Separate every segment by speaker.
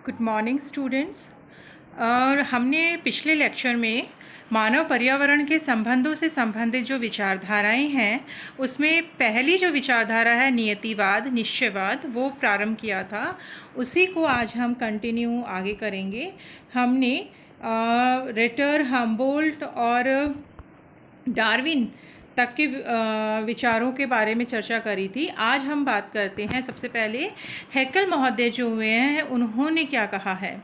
Speaker 1: Good morning students. और हमने पिछले लेक्चर में मानव पर्यावरण के संबंधों से संबंधित जो विचारधाराएं हैं उसमें पहली जो विचारधारा है नियतिवाद, निश्चयवाद, वो प्रारंभ किया था। उसी को आज हम कंटिन्यू आगे करेंगे। हमने रिटर, हम्बोल्ट और डार्विन तक के विचारों के बारे में चर्चा करी थी। आज हम बात करते हैं सबसे पहले हैकेल महोदय जो हुए हैं उन्होंने क्या कहा है।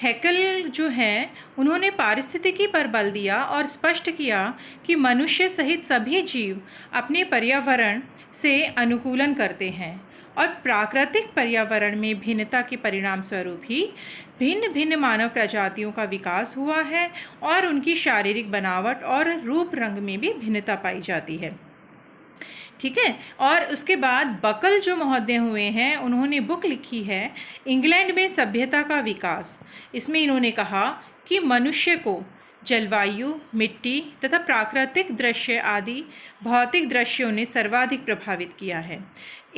Speaker 1: हैकेल जो हैं उन्होंने पारिस्थितिकी पर बल दिया और स्पष्ट किया कि मनुष्य सहित सभी जीव अपने पर्यावरण से अनुकूलन करते हैं और प्राकृतिक पर्यावरण में भिन्नता के परिणाम स्वरूप ही भिन्न भिन्न मानव प्रजातियों का विकास हुआ है और उनकी शारीरिक बनावट और रूप रंग में भी भिन्नता पाई जाती है। ठीक है। और उसके बाद बकल जो महोदय हुए हैं उन्होंने बुक लिखी है इंग्लैंड में सभ्यता का विकास। इसमें इन्होंने कहा कि मनुष्य को जलवायु, मिट्टी तथा प्राकृतिक दृश्य आदि भौतिक दृश्यों ने सर्वाधिक प्रभावित किया है।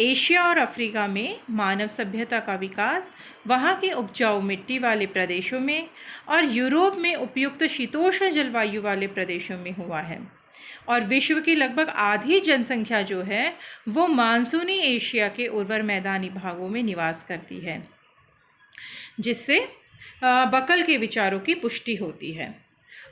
Speaker 1: एशिया और अफ्रीका में मानव सभ्यता का विकास वहाँ के उपजाऊ मिट्टी वाले प्रदेशों में और यूरोप में उपयुक्त शीतोष्ण जलवायु वाले प्रदेशों में हुआ है। और विश्व की लगभग आधी जनसंख्या जो है वो मानसूनी एशिया के उर्वर मैदानी भागों में निवास करती है, जिससे बकल के विचारों की पुष्टि होती है।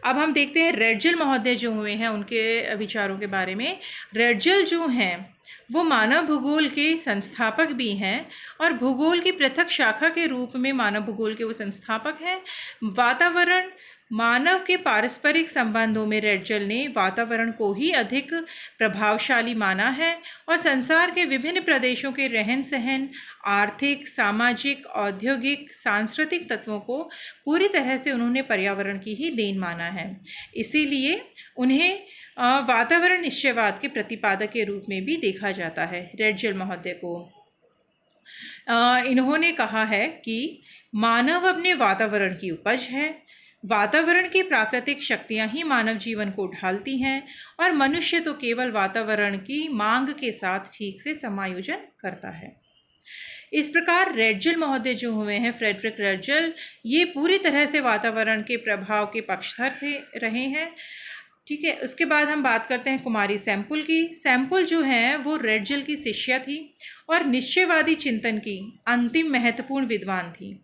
Speaker 1: अब हम देखते हैं रेडजल महोदय जो हुए हैं उनके विचारों के बारे में। रेडजल जो हैं वो मानव भूगोल के संस्थापक भी हैं और भूगोल की पृथक शाखा के रूप में मानव भूगोल के वो संस्थापक हैं। वातावरण मानव के पारस्परिक संबंधों में रेडजल ने वातावरण को ही अधिक प्रभावशाली माना है और संसार के विभिन्न प्रदेशों के रहन सहन, आर्थिक, सामाजिक, औद्योगिक, सांस्कृतिक तत्वों को पूरी तरह से उन्होंने पर्यावरण की ही देन माना है। इसीलिए उन्हें वातावरण निश्चयवाद के प्रतिपादक के रूप में भी देखा जाता है। रेडजल महोदय को इन्होंने कहा है कि मानव अपने वातावरण की उपज है। वातावरण की प्राकृतिक शक्तियां ही मानव जीवन को ढालती हैं और मनुष्य तो केवल वातावरण की मांग के साथ ठीक से समायोजन करता है। इस प्रकार रेडजल महोदय जो हुए हैं, फ्रेडरिक रेडजल, ये पूरी तरह से वातावरण के प्रभाव के पक्षधर रहे हैं। ठीक है। उसके बाद हम बात करते हैं कुमारी सैंपुल की। सैंपुल जो है वो रेडजल की शिष्या थी और निश्चयवादी चिंतन की अंतिम महत्वपूर्ण विद्वान थी।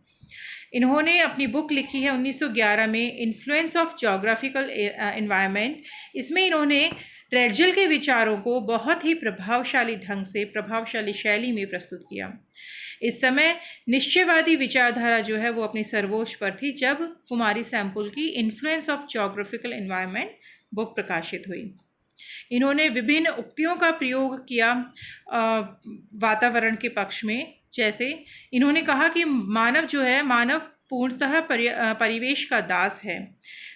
Speaker 1: इन्होंने अपनी बुक लिखी है 1911 में, इन्फ्लुएंस ऑफ जोग्राफिकल एनवायरनमेंट। इसमें इन्होंने रेडजल के विचारों को बहुत ही प्रभावशाली ढंग से, प्रभावशाली शैली में प्रस्तुत किया। इस समय निश्चयवादी विचारधारा जो है वो अपनी सर्वोच्च पर थी जब कुमारी सैंपुल की influence of geographical environment book प्रकाशित हुई। इन्होंने विभिन्न उक्तियों का प्रयोग किया वातावरण के पक्ष में। जैसे इन्होंने कहा कि मानव जो है, मानव पूर्णतः परिवेश का दास है।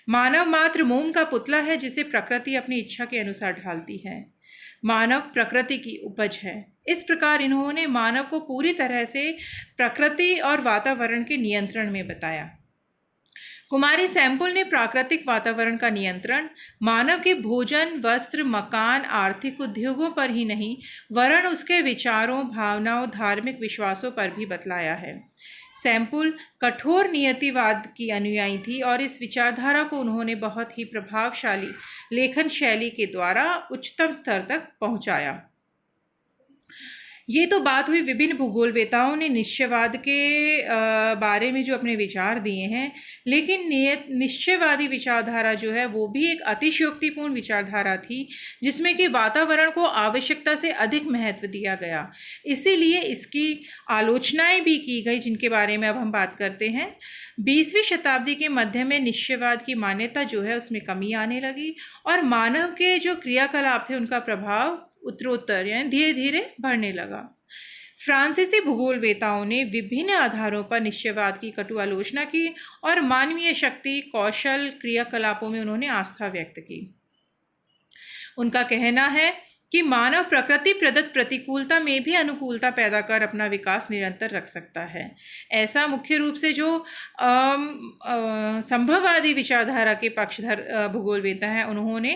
Speaker 1: मानव मात्र मोम का पुतला है जिसे प्रकृति अपनी इच्छा के अनुसार ढालती है। मानव प्रकृति की उपज है। इस प्रकार इन्होंने मानव को पूरी तरह से प्रकृति और वातावरण के नियंत्रण में बताया। कुमारी सैंपुल ने प्राकृतिक वातावरण का नियंत्रण मानव के भोजन, वस्त्र, मकान, आर्थिक उद्योगों पर ही नहीं वरन उसके विचारों, भावनाओं, धार्मिक विश्वासों पर भी बतलाया है। सैंपुल कठोर नियतिवाद की अनुयायी थी और इस विचारधारा को उन्होंने बहुत ही प्रभावशाली लेखन शैली के द्वारा उच्चतम स्तर तक पहुंचाया। ये तो बात हुई विभिन्न भूगोलवेताओं ने निश्चयवाद के बारे में जो अपने विचार दिए हैं, लेकिन निश्चयवादी विचारधारा जो है वो भी एक अतिशयोक्तिपूर्ण विचारधारा थी जिसमें कि वातावरण को आवश्यकता से अधिक महत्व दिया गया। इसीलिए इसकी आलोचनाएं भी की गई जिनके बारे में अब हम बात करते हैं। 20वीं शताब्दी के मध्य में निश्चयवाद की मान्यता जो है उसमें कमी आने लगी और मानव के जो क्रियाकलाप थे उनका प्रभाव उत्तरोत्तर यानी धीरे धीरे बढ़ने लगा। फ्रांसीसी भूगोलवेताओं ने विभिन्न आधारों पर निश्चयवाद की कटु आलोचना की और मानवीय शक्ति, कौशल, क्रियाकलापों में उन्होंने आस्था व्यक्त की। उनका कहना है कि मानव प्रकृति प्रदत्त प्रतिकूलता में भी अनुकूलता पैदा कर अपना विकास निरंतर रख सकता है। ऐसा मुख्य रूप से जो संभववादी विचारधारा के पक्षधर भूगोलवेता हैं उन्होंने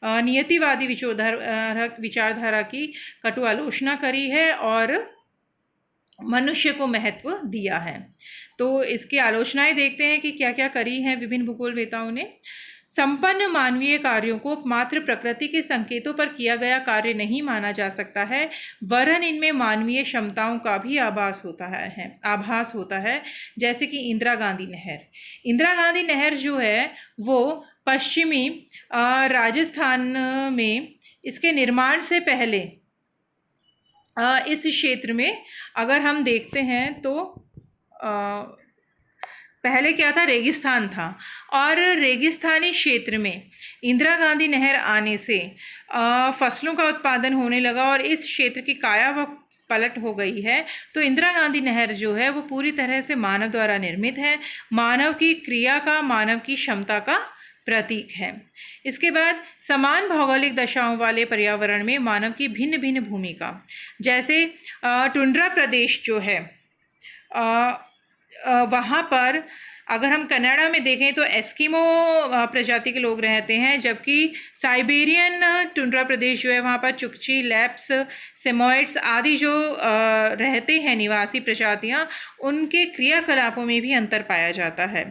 Speaker 1: नियतिवादी विचारधारा की कटु आलोचना करी है और मनुष्य को महत्व दिया है। तो इसकी आलोचनाएं देखते हैं कि क्या क्या करी हैं विभिन्न भूगोलवेताओं ने। संपन्न मानवीय कार्यों को मात्र प्रकृति के संकेतों पर किया गया कार्य नहीं माना जा सकता है, वरन इनमें मानवीय क्षमताओं का भी आभास होता है, जैसे कि इंदिरा गांधी नहर। इंदिरा गांधी नहर जो है वो पश्चिमी राजस्थान में, इसके निर्माण से पहले इस क्षेत्र में अगर हम देखते हैं तो पहले क्या था, रेगिस्तान था, और रेगिस्तानी क्षेत्र में इंदिरा गांधी नहर आने से फसलों का उत्पादन होने लगा और इस क्षेत्र की काया व पलट हो गई है। तो इंदिरा गांधी नहर जो है वो पूरी तरह से मानव द्वारा निर्मित है, मानव की क्रिया का, मानव की क्षमता का प्रतीक है। इसके बाद समान भौगोलिक दशाओं वाले पर्यावरण में मानव की भिन्न भिन्न भूमिका, जैसे टुंड्रा प्रदेश जो है वहाँ पर अगर हम कनाडा में देखें तो एस्किमो प्रजाति के लोग रहते हैं, जबकि साइबेरियन टुंड्रा प्रदेश जो है वहाँ पर चुकची, लैप्स, सेमोइड्स आदि जो रहते हैं निवासी प्रजातियाँ, उनके क्रियाकलापों में भी अंतर पाया जाता है।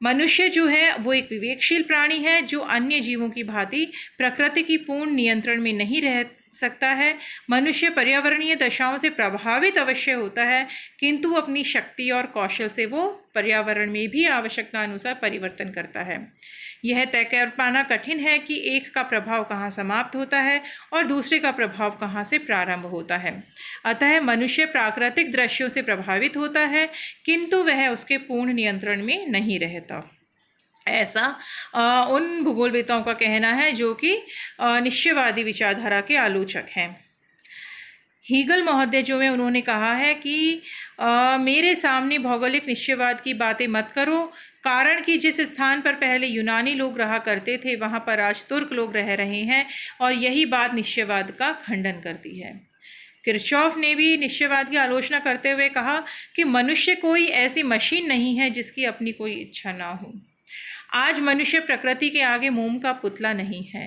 Speaker 1: मनुष्य जो है वो एक विवेकशील प्राणी है जो अन्य जीवों की भांति प्रकृति की पूर्ण नियंत्रण में नहीं रह सकता है। मनुष्य पर्यावरणीय दशाओं से प्रभावित अवश्य होता है, किंतु अपनी शक्ति और कौशल से वो पर्यावरण में भी आवश्यकता अनुसार परिवर्तन करता है। यह तय कर पाना कठिन है कि एक का प्रभाव कहाँ समाप्त होता है और दूसरे का प्रभाव कहाँ से प्रारंभ होता है। अतः मनुष्य प्राकृतिक दृश्यों से प्रभावित होता है, किंतु वह उसके पूर्ण नियंत्रण में नहीं रहता। ऐसा उन भूगोलवेताओं का कहना है जो कि निश्चयवादी विचारधारा के आलोचक हैं। हीगल महोदय जो है उन्होंने कहा है कि मेरे सामने भौगोलिक निश्चयवाद की बातें मत करो, कारण कि जिस स्थान पर पहले यूनानी लोग रहा करते थे वहाँ पर आज तुर्क लोग रह रहे हैं, और यही बात निश्चयवाद का खंडन करती है। किरचॉफ ने भी निश्चयवाद की आलोचना करते हुए कहा कि मनुष्य कोई ऐसी मशीन नहीं है जिसकी अपनी कोई इच्छा ना हो। आज मनुष्य प्रकृति के आगे मोम का पुतला नहीं है।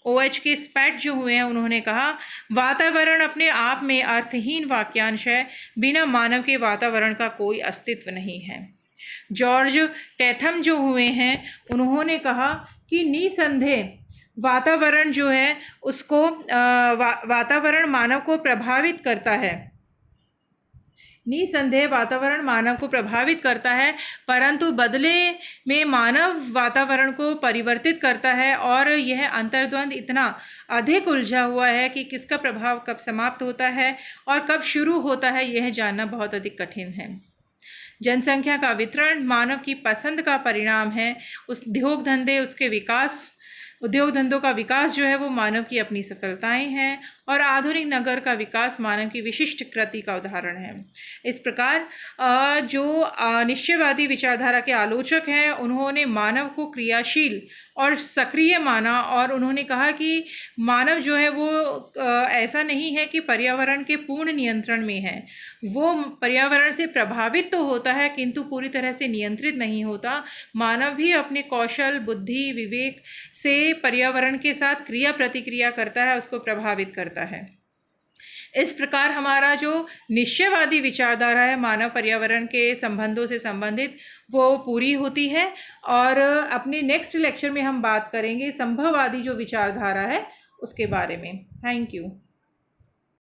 Speaker 1: OH के स्पैट जो हुए हैं उन्होंने कहा, वातावरण अपने आप में अर्थहीन वाक्यांश है, बिना मानव के वातावरण का कोई अस्तित्व नहीं है। जॉर्ज टैथम जो हुए हैं उन्होंने कहा कि निसंदेह वातावरण जो है उसको वातावरण मानव को प्रभावित करता है, निसंदेह वातावरण मानव को प्रभावित करता है, परंतु बदले में मानव वातावरण को परिवर्तित करता है, और यह अंतर्द्वंद इतना अधिक उलझा हुआ है कि किसका प्रभाव कब समाप्त होता है और कब शुरू होता है यह जानना बहुत अधिक कठिन है। जनसंख्या का वितरण मानव की पसंद का परिणाम है। उद्योग धंधों का विकास जो है वो मानव की अपनी सफलताएं हैं, और आधुनिक नगर का विकास मानव की विशिष्ट कृति का उदाहरण है। इस प्रकार जो निश्चयवादी विचारधारा के आलोचक हैं उन्होंने मानव को क्रियाशील और सक्रिय माना, और उन्होंने कहा कि मानव जो है वो ऐसा नहीं है कि पर्यावरण के पूर्ण नियंत्रण में है, वो पर्यावरण से प्रभावित तो होता है किंतु पूरी तरह से नियंत्रित नहीं होता। मानव भी अपने कौशल, बुद्धि, विवेक से पर्यावरण के साथ क्रिया प्रतिक्रिया करता है, उसको प्रभावित करता है। इस प्रकार हमारा जो निश्चयवादी विचारधारा है मानव पर्यावरण के संबंधों से संबंधित, वो पूरी होती है। और अपने नेक्स्ट लेक्चर में हम बात करेंगे संभववादी जो विचारधारा है उसके बारे में। Thank you.